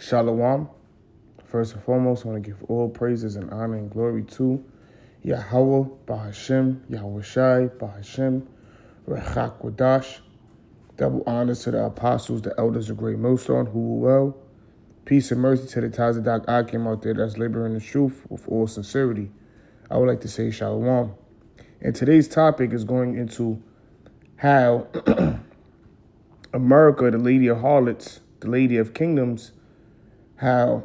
Shalom. First and foremost, I want to give all praises and honor and glory to Yahweh, Bahashem, Yahweh Shai, Bahashem, Rechak Wadash. Double honors to the apostles, the elders of Great Millstone, who were well. Peace and mercy to the Tazadak Akim out there that's laboring the truth with all sincerity. I would like to say Shalom. And today's topic is going into how America, the lady of harlots, the lady of kingdoms, how,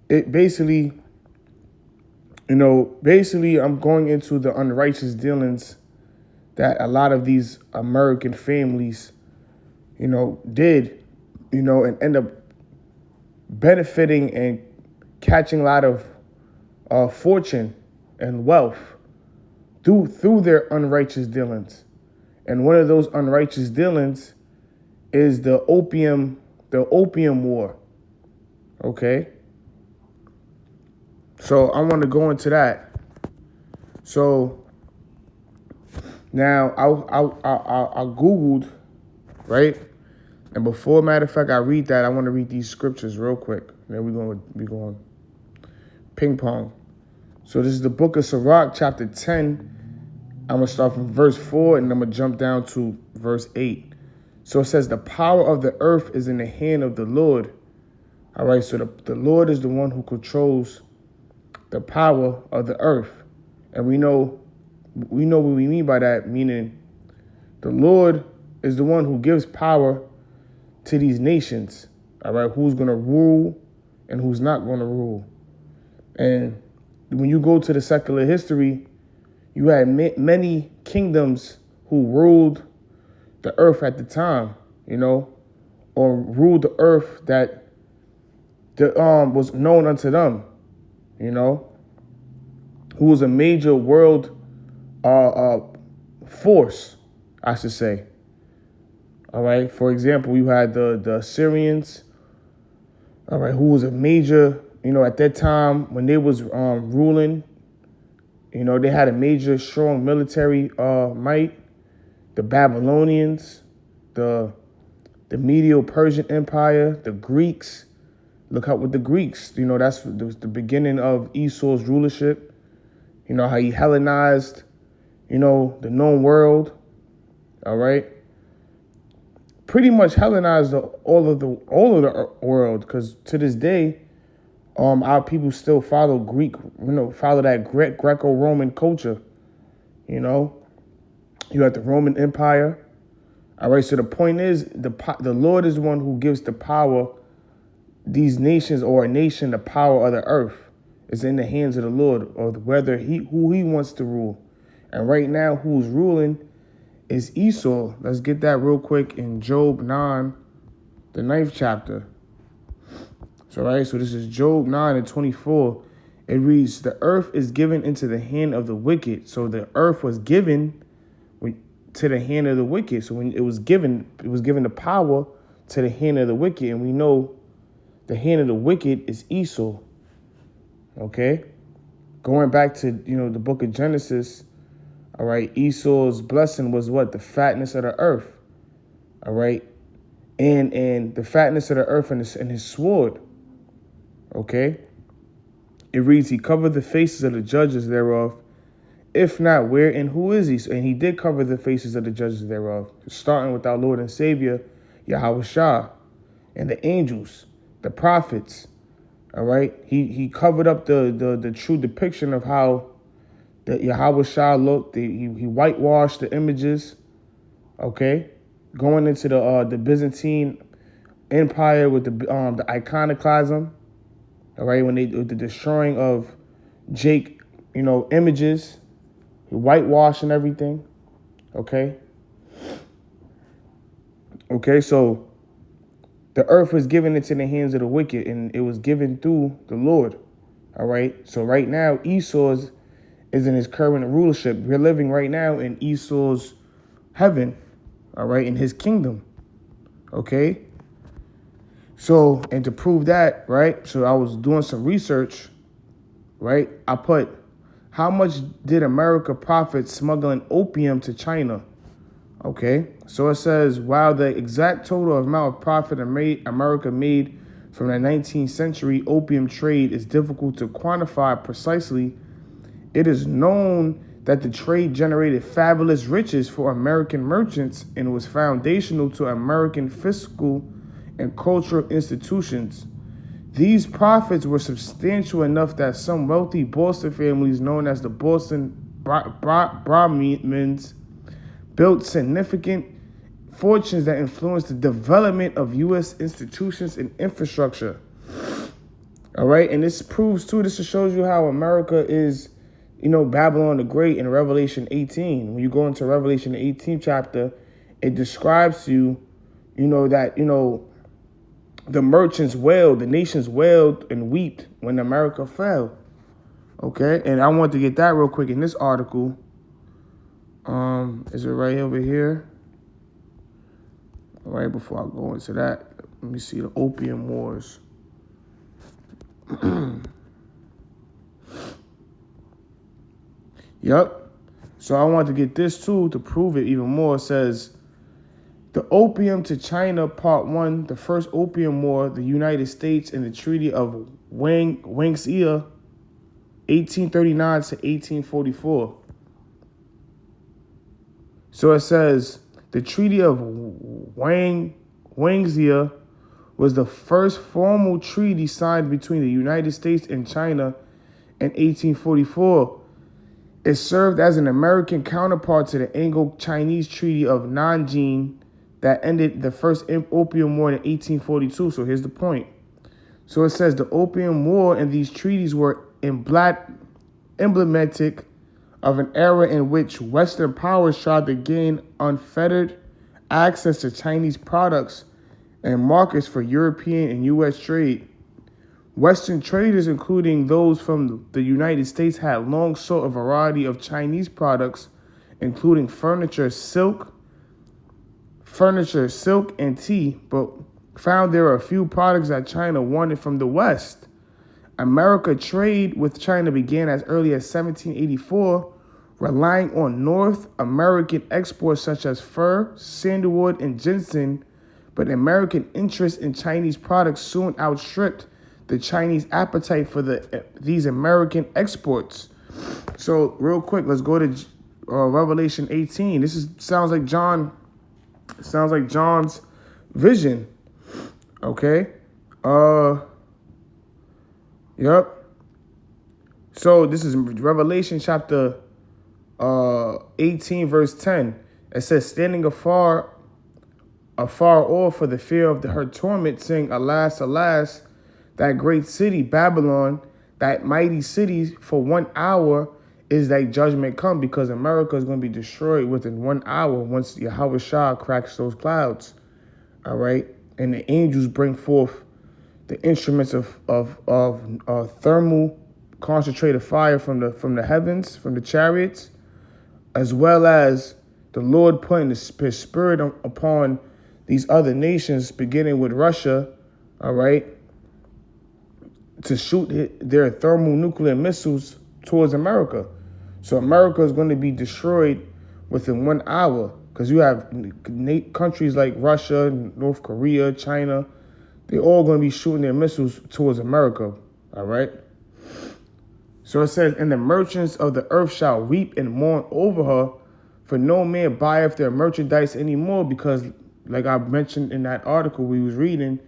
it basically, I'm going into the unrighteous dealings that a lot of these American families, did, and end up benefiting and catching a lot of fortune and wealth through their unrighteous dealings. And one of those unrighteous dealings is the opium war. Okay? So I want to go into that. So now I Googled, right? And before, matter of fact, I read that, I want to read these scriptures real quick. Then we're going ping pong. So this is the book of Sirach, chapter 10. I'm going to start from verse 4, and I'm going to jump down to verse 8. So it says, the power of the earth is in the hand of the Lord. All right, so the Lord is the one who controls the power of the earth. And we know what we mean by that, meaning the Lord is the one who gives power to these nations. All right, who's going to rule and who's not going to rule. And when you go to the secular history, you had many kingdoms who ruled the earth at the time, or ruled the earth that was known unto them, who was a major world force, I should say. All right. For example, you had the Assyrians, all right, who was a major, at that time when they was ruling, they had a major, strong military might. The Babylonians, the Medo Persian Empire, the Greeks. Look out with the Greeks. That's the beginning of Esau's rulership. How he Hellenized, the known world. All right. Pretty much Hellenized all of the world, because to this day, our people still follow follow that Greco-Roman culture. You have the Roman Empire. All right, so the point is, the Lord is the one who gives the power, these nations or a nation, the power of the earth is in the hands of the Lord, or who he wants to rule. And right now, who's ruling is Esau. Let's get that real quick in Job 9, the 9th chapter. So this is Job 9 and 24. It reads, the earth is given into the hand of the wicked. So the earth was given to the hand of the wicked. So when it was given the power to the hand of the wicked. And we know the hand of the wicked is Esau. Okay? Going back to, the book of Genesis, all right, Esau's blessing was what? The fatness of the earth. All right? And the fatness of the earth and his sword. Okay? It reads, he covered the faces of the judges thereof. If not, where and who is he? And he did cover the faces of the judges thereof, starting with our Lord and Savior, Yahweh Shah, and the angels, the prophets. All right? He covered up the true depiction of how the Yahweh Shah looked. He whitewashed the images. Okay? Going into the Byzantine Empire with the iconoclasm. All right, when they the destroying of Jake, images, whitewash and everything. Okay, so the earth was given into the hands of the wicked, and it was given through the Lord. All right, so right now Esau is in his current rulership. We're living right now in Esau's heaven. All right, in his kingdom. Okay. So, and to prove that, right, so I was doing some research, right? I put, how much did America profit smuggling opium to China? Okay, so it says, while the exact total amount of profit America made from the 19th century opium trade is difficult to quantify precisely, it is known that the trade generated fabulous riches for American merchants and was foundational to American fiscal and cultural institutions. These profits were substantial enough that some wealthy Boston families, known as the Boston Brahmins, built significant fortunes that influenced the development of U.S. institutions and infrastructure. All right, and this proves too, this shows you how America is, Babylon the Great in Revelation 18. When you go into Revelation 18 chapter, it describes to you, that, the merchants wailed, the nations wailed and wept when America fell. Okay, and I want to get that real quick in this article. Is it right over here? All right, before I go into that, let me see the opium wars. Yep. So I want to get this too to prove it even more. It says, the Opium to China, Part 1, the First Opium War, the United States, and the Treaty of Wangxia, 1839 to 1844. So it says, the Treaty of Wangxia was the first formal treaty signed between the United States and China in 1844. It served as an American counterpart to the Anglo-Chinese Treaty of Nanjing that ended the First Opium War in 1842. So here's the point. So it says the Opium War and these treaties were emblematic of an era in which Western powers tried to gain unfettered access to Chinese products and markets for European and U.S. trade. Western traders, including those from the United States, had long sought a variety of Chinese products, including furniture, silk, and tea, but found there were a few products that China wanted from the West. America trade with China began as early as 1784, relying on North American exports such as fur, sandalwood, and ginseng, but American interest in Chinese products soon outstripped the Chinese appetite for these American exports. So real quick, let's go to Revelation 18. This sounds like John's vision. Okay. Yep. So this is Revelation chapter 18 verse 10. It says, standing afar off for the fear of her torment, saying, alas, alas, that great city, Babylon, that mighty city, for 1 hour is thy judgment come, because America is going to be destroyed within 1 hour once Yahweh Shah cracks those clouds. All right. And the angels bring forth the instruments of thermal concentrated fire from the heavens, from the chariots, as well as the Lord putting his spirit upon these other nations, beginning with Russia, all right, to shoot their thermonuclear missiles towards America. So America is going to be destroyed within 1 hour, because you have countries like Russia, North Korea, China. They're all going to be shooting their missiles towards America, all right? So it says, and the merchants of the earth shall weep and mourn over her, for no man buyeth their merchandise anymore, because, like I mentioned in that article we was reading,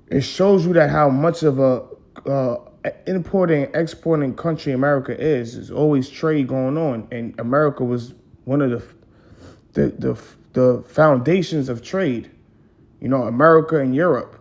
it shows you that how much of a importing and exporting country America is. There's always trade going on, and America was one of the foundations of trade. America and Europe.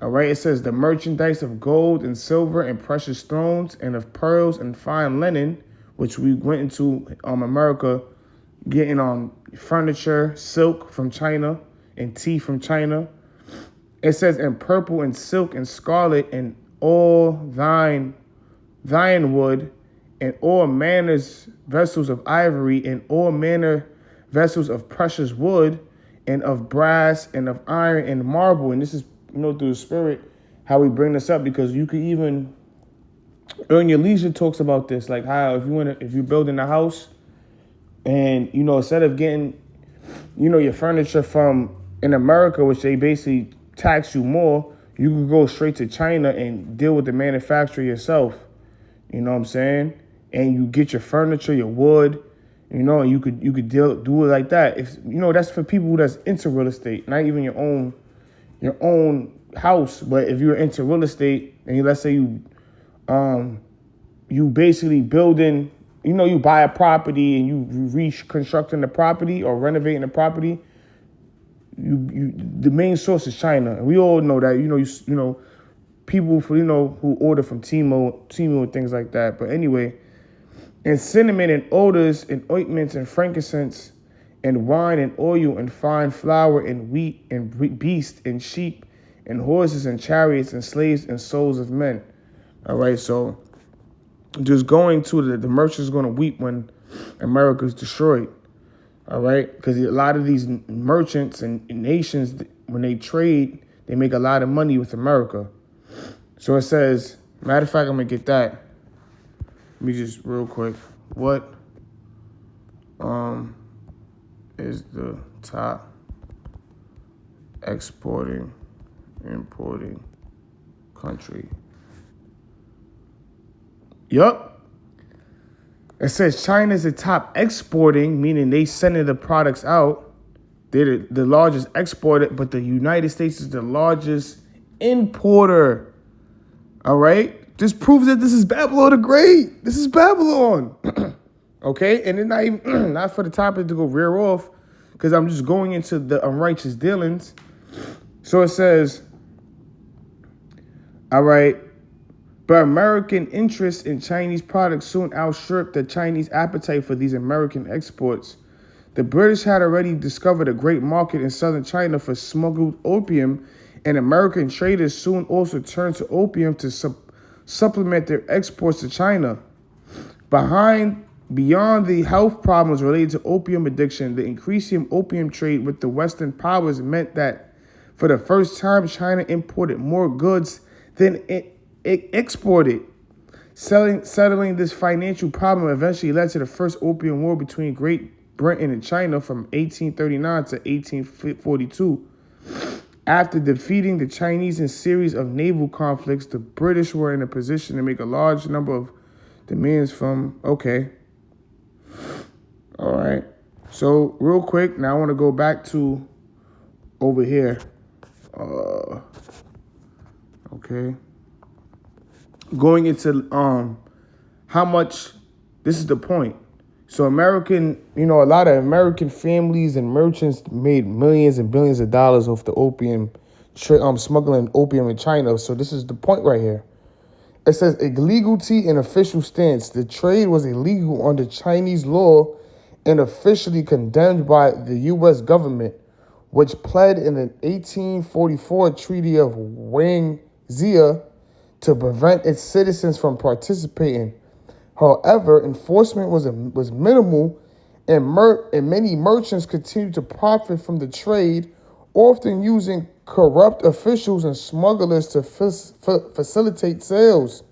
All right, it says the merchandise of gold and silver and precious stones and of pearls and fine linen, which we went into America getting furniture, silk from China and tea from China. It says, and purple and silk and scarlet and all thine wood and all manners vessels of ivory and all manner vessels of precious wood and of brass and of iron and marble. And this is, through the Spirit, how we bring this up, because you could even, Earn Your Leisure talks about this, like how if you're building a house and, instead of getting your furniture from in America, which they basically tax you more, you can go straight to China and deal with the manufacturer yourself. You know what I'm saying? And you get your furniture, your wood, and you could do it like that. If that's for people that's into real estate, not even your own house, but if you're into real estate and let's say you basically building, you buy a property and you reconstructing the property or renovating the property, the main source is China. And we all know that, people who order from Timo and things like that. But anyway, and cinnamon and odors and ointments and frankincense and wine and oil and fine flour and wheat and beasts and sheep and horses and chariots and slaves and souls of men. All right, so just going to the merchants going to weep when America is destroyed. All right, because a lot of these merchants and nations, when they trade, they make a lot of money with America. So it says, matter of fact, I'm going to get that. Let me just real quick. What is the top exporting, importing country? Yup. It says China is the top exporting, meaning they sending the products out. They're the largest exporter, but the United States is the largest importer. All right? This proves that this is Babylon the Great. This is Babylon. Okay? And it's not even not for the topic to go rear off, because I'm just going into the unrighteous dealings. So it says, all right, but American interest in Chinese products soon outstripped the Chinese appetite for these American exports. The British had already discovered a great market in southern China for smuggled opium, and American traders soon also turned to opium to supplement their exports to China. Beyond the health problems related to opium addiction, the increasing opium trade with the Western powers meant that for the first time, China imported more goods than it exported. Settling this financial problem eventually led to the first opium war between Great Britain and China from 1839 to 1842. After defeating the Chinese in a series of naval conflicts, the British were in a position to make a large number of demands from, okay. All right. So real quick, now I want to go back to over here. Okay. Going into how much, this is the point. So American, a lot of American families and merchants made millions and billions of dollars off the opium, smuggling opium in China. So this is the point right here. It says illegality and official stance. The trade was illegal under Chinese law and officially condemned by the U.S. government, which pled in an 1844 Treaty of Wangzhou to prevent its citizens from participating. However, enforcement was minimal, and many merchants continued to profit from the trade, often using corrupt officials and smugglers to facilitate sales.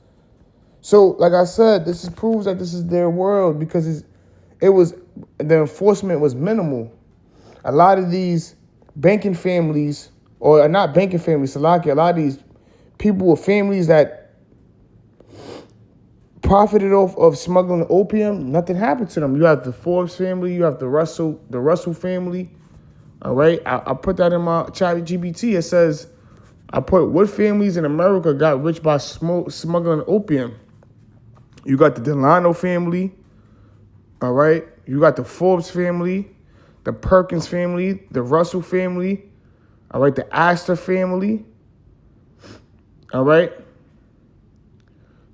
So, like I said, this proves that this is their world, because the enforcement was minimal. A lot of these banking families, or not banking families, Salaki, a lot of these people with families that profited off of smuggling opium, nothing happened to them. You have the Forbes family, you have the Russell family. All right, I put that in my chat GBT. It says, I put what families in America got rich by smuggling opium. You got the Delano family. All right, you got the Forbes family, the Perkins family, the Russell family. All right, the Astor family. All right.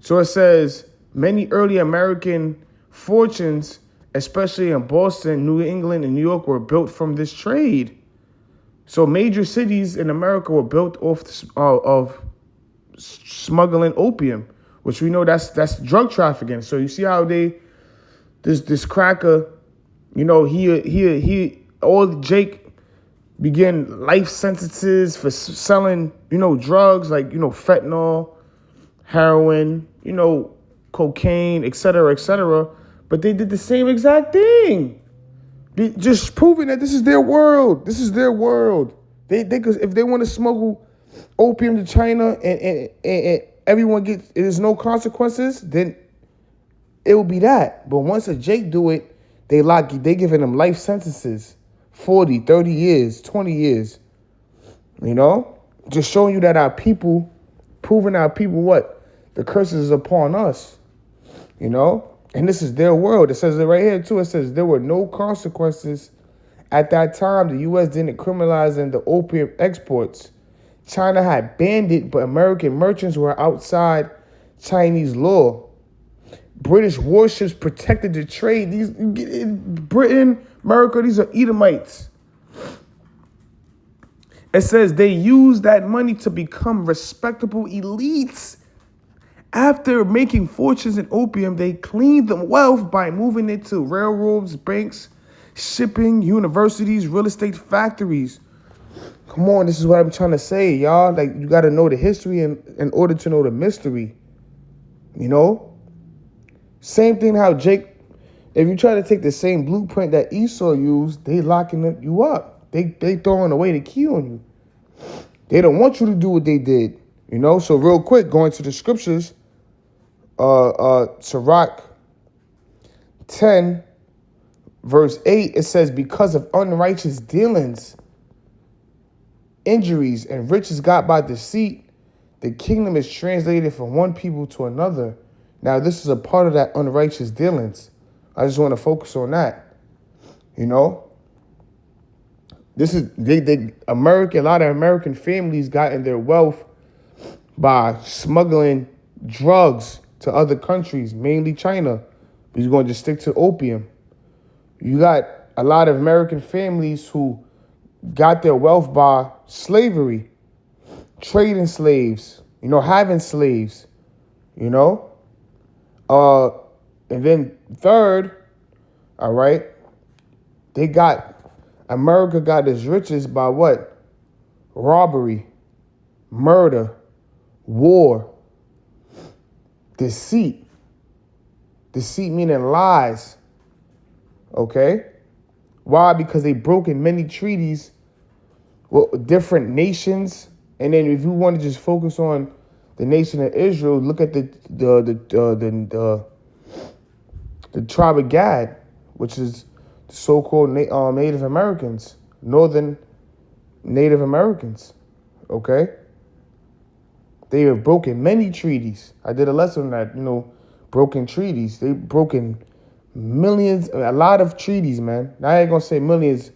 So it says many early American fortunes, especially in Boston, New England, and New York, were built from this trade. So major cities in America were built off of smuggling opium, which we know that's drug trafficking. So you see how this cracker, Jake began life sentences for selling, drugs like, fentanyl, heroin, cocaine, et cetera, et cetera. But they did the same exact thing. Just proving that this is their world. This is their world. Cause if they want to smuggle opium to China and everyone gets, there's no consequences, then it will be that. But once a Jake do it, they giving them life sentences, 40, 30 years, 20 years. You know, just showing you that our people, proving our people what the curses is upon us. You know, and this is their world. It says it right here too. It says there were no consequences at that time. The U.S. didn't criminalize the opium exports. China had banned it, but American merchants were outside Chinese law. British warships protected the trade. These Britain, America, these are Edomites. It says they used that money to become respectable elites. After making fortunes in opium, they cleaned the wealth by moving it to railroads, banks, shipping, universities, real estate factories. Come on, this is what I'm trying to say, y'all. Like, you got to know the history in order to know the mystery. You know? Same thing how Jake, if you try to take the same blueprint that Esau used, they locking you up. They throwing away the key on you. They don't want you to do what they did. You know? So real quick, going to the scriptures, Sirach 10, verse 8, it says, because of unrighteous dealings, injuries, and riches got by deceit, the kingdom is translated from one people to another. Now, this is a part of that unrighteous dealings. I just want to focus on that. You know, this is a lot of American families gotten their wealth by smuggling drugs to other countries, mainly China. But you're going to just stick to opium. You got a lot of American families who got their wealth by slavery, trading slaves, you know, having slaves, you know. And then third, all right, America got its riches by what? Robbery, murder, war, deceit. Deceit meaning lies. Okay? Why? Because they broken many treaties with different nations. And then if you want to just focus on the nation of Israel, look at the tribe of Gad, which is the so-called Native Americans, Northern Native Americans. Okay? They have broken many treaties. I did a lesson on that, you know, broken treaties. They've broken millions, a lot of treaties, man. Now, I ain't gonna say millions,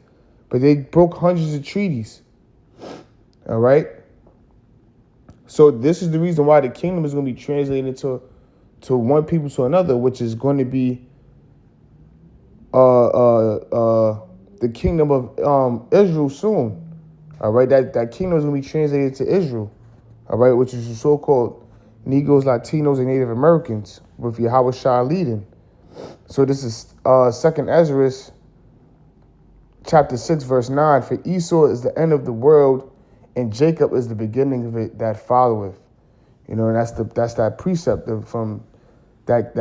but they broke hundreds of treaties. All right? So this is the reason why the kingdom is going to be translated to one people to another, which is going to be the kingdom of Israel soon. All right, that kingdom is going to be translated to Israel. All right, which is the so-called Negroes, Latinos, and Native Americans with Yahweh Shah leading. So this is 2nd Ezra, chapter 6, verse 9. For Esau is the end of the world, and Jacob is the beginning of it that followeth. You know, and that's that precept from that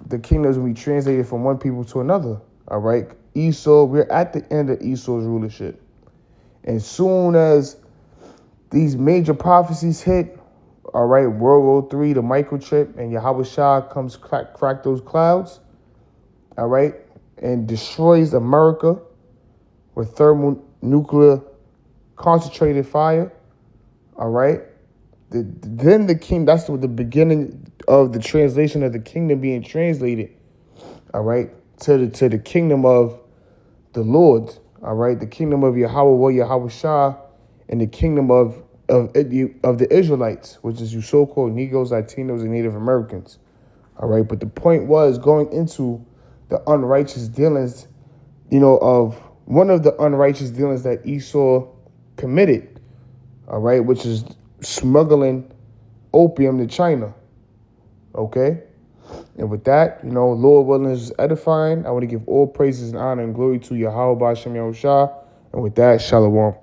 the kingdom is going to be translated from one people to another. All right. Esau, we're at the end of Esau's rulership. And soon as these major prophecies hit, all right, World War III, the microchip, and Yahweh Shah comes crack those clouds, all right, and destroys America with thermonuclear concentrated fire, all right. Then the king, that's the beginning of the translation of the kingdom being translated, all right, to the kingdom of the Lord, all right, the kingdom of Yahweh Shah, and the kingdom of the Israelites, which is you so-called Negroes, Latinos, and Native Americans, all right. But the point was going into the unrighteous dealings, you know, of one of the unrighteous dealings that Esau committed, all right, which is smuggling opium to China, okay? And with that, you know, Lord willing is edifying. I want to give all praises and honor and glory to Yahweh B'Shem Yahushua. And with that, Shalom.